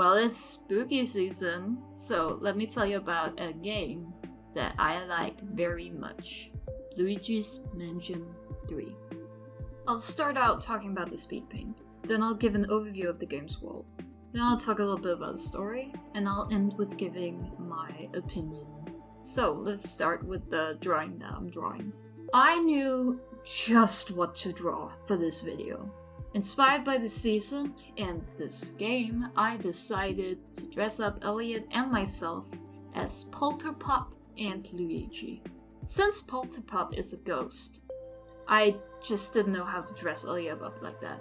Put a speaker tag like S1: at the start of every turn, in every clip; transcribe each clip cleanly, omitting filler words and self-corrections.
S1: Well, it's spooky season, so let me tell you about a game that I like very much. Luigi's Mansion 3. I'll start out talking about the speed paint, then I'll give an overview of the game's world, then I'll talk a little bit about the story, and I'll end with giving my opinion. So let's start with the drawing that I'm drawing. I knew just what to draw for this video. Inspired by the season and this game, I decided to dress up Elliot and myself as Polterpup and Luigi. Since Polterpup is a ghost, I just didn't know how to dress Elliot up like that.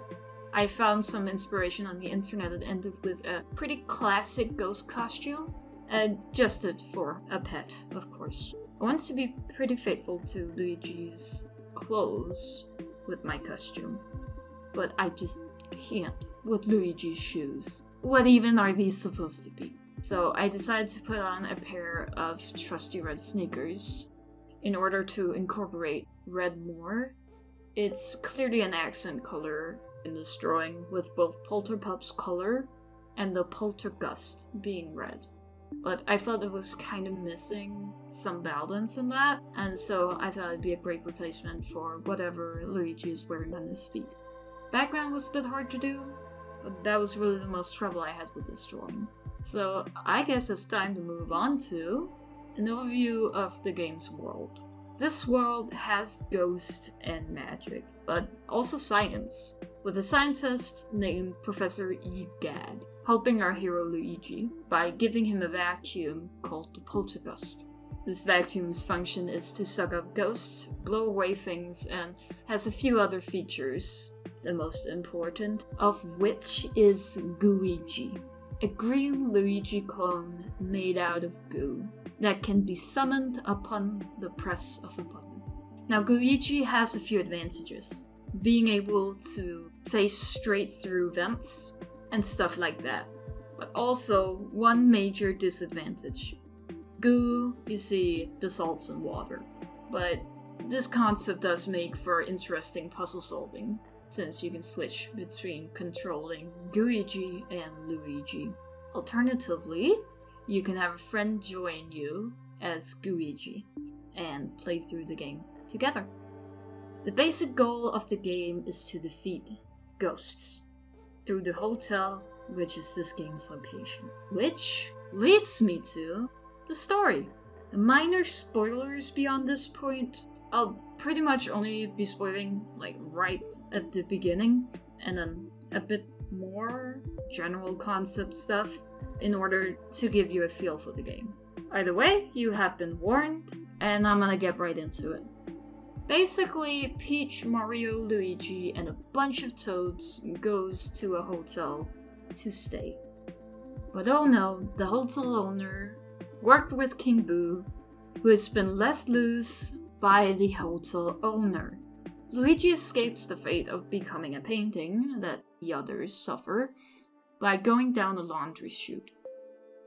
S1: I found some inspiration on the internet and ended with a pretty classic ghost costume, adjusted for a pet, of course. I wanted to be pretty faithful to Luigi's clothes with my costume, but I just can't with Luigi's shoes. What even are these supposed to be? So I decided to put on a pair of trusty red sneakers in order to incorporate red more. It's clearly an accent color in this drawing, with both Polterpup's color and the Poltergust being red. But I felt it was kind of missing some balance in that, and so I thought it'd be a great replacement for whatever Luigi is wearing on his feet. Background was a bit hard to do, but that was really the most trouble I had with this drawing. So I guess it's time to move on to an overview of the game's world. This world has ghosts and magic, but also science, with a scientist named Professor Egad helping our hero Luigi by giving him a vacuum called the Poltergust. This vacuum's function is to suck up ghosts, blow away things, and has a few other features, the most important of which is Gooigi, a green Luigi clone made out of goo that can be summoned upon the press of a button. Now, Gooigi has a few advantages, being able to face straight through vents and stuff like that, but also one major disadvantage. Goo, you see, dissolves in water, but this concept does make for interesting puzzle solving, since you can switch between controlling Gooigi and Luigi. Alternatively, you can have a friend join you as Gooigi and play through the game together. The basic goal of the game is to defeat ghosts through the hotel, which is this game's location. Which leads me to the story. Minor spoilers beyond this point. I'll pretty much only be spoiling right at the beginning, and then a bit more general concept stuff in order to give you a feel for the game. Either way, you have been warned, and I'm gonna get right into it. Basically, Peach, Mario, Luigi, and a bunch of toads goes to a hotel to stay. But oh no, the hotel owner worked with King Boo, who has been let loose by the hotel owner. Luigi escapes the fate of becoming a painting that the others suffer by going down a laundry chute.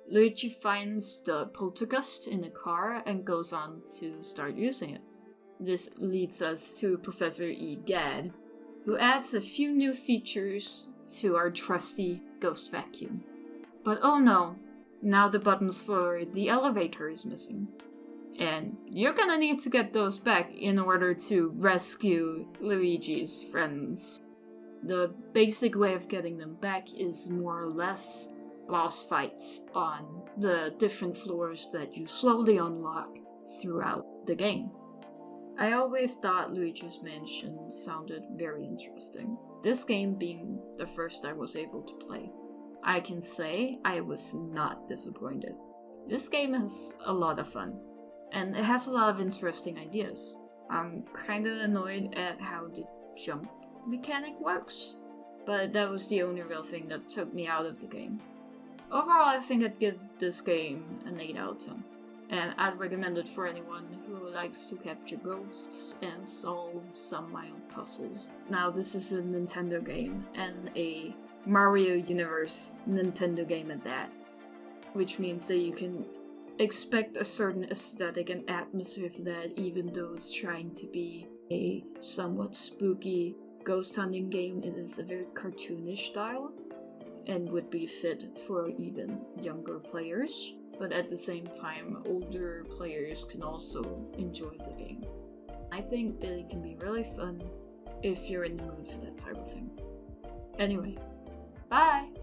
S1: Luigi finds the Poltergust in a car and goes on to start using it. This leads us to Professor Egad, who adds a few new features to our trusty ghost vacuum. But oh no, now the buttons for the elevator is missing. And you're gonna need to get those back in order to rescue Luigi's friends. The basic way of getting them back is more or less boss fights on the different floors that you slowly unlock throughout the game. I always thought Luigi's Mansion sounded very interesting, this game being the first I was able to play. I can say I was not disappointed. This game is a lot of fun, and it has a lot of interesting ideas. I'm kinda annoyed at how the jump mechanic works, but that was the only real thing that took me out of the game. Overall, I think I'd give this game an 8 out of 10, and I'd recommend it for anyone who likes to capture ghosts and solve some mild puzzles. Now, this is a Nintendo game, and a Mario Universe Nintendo game at that, which means that you can expect a certain aesthetic and atmosphere for that, even though it's trying to be a somewhat spooky ghost hunting game. It is a very cartoonish style, and would be fit for even younger players, but at the same time, older players can also enjoy the game. I think that it can be really fun if you're in the mood for that type of thing. Anyway, bye!